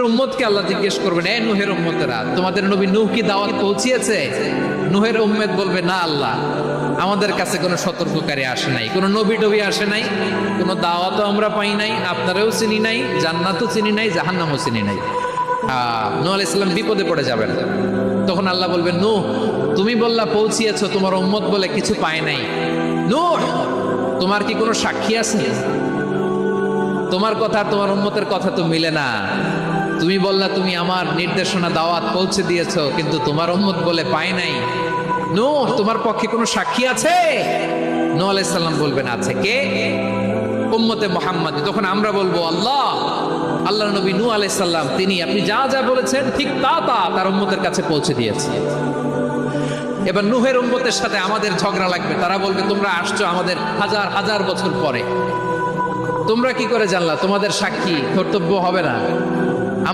উম্মতকে আল্লাহ জিজ্ঞেস করবেন, এ নূহের উম্মতেরা, তোমাদের নবী নূহ কি দাওয়াত পৌঁছিয়েছে? নূহের উম্মত বলবে, না আল্লাহ, আমাদের কাছে কোনো সতর্ককারী আসে নাই, কোনো নবী টবি আসে নাই, কোনো দাওয়াতও আমরা পাই নাই, আপনারাও চিনি নাই, জান্নাতও চিনি নাই, জাহান্নামও চিনি নাই। নূহ আলাইহিস সালাম বিপদে পড়ে যাবেন। তখন আল্লাহ বলবেন, নূহ তুমি বললা পৌঁছিয়েছো, তোমার উম্মত বলে কিছু পায় নাই। নূহ তোমার কি কোনো সাক্ষী আছে? তোমার কথা তোমার উম্মতের কথা তো মিলে না। তুমি বললা তুমি আমার নির্দেশনা দাওয়াত পৌঁছে দিয়েছো, কিন্তু তোমার উম্মত বলে পায় নাই। নূহ তোমার পক্ষে কোনো সাক্ষী আছে? নূহ আলাইহিস সালাম বলবেন, আছে। কে? উম্মতে মুহাম্মদ। তখন আমরা বলবো, আল্লাহ, আল্লাহর নবী নূহ আলাইহিস সালাম তিনি আপনি যা যা বলেছেন ঠিক তা তা তার উম্মতের কাছে পৌঁছে দিয়েছে। এবার নূহের উম্মতের সাথে আমাদের ঝগড়া লাগবে। তারা বলবে, তোমরা আসছো আমাদের হাজার হাজার বছর পরে, তোমরা কি করে জানলা? তোমাদের সাক্ষী কর্তব্য হবে না?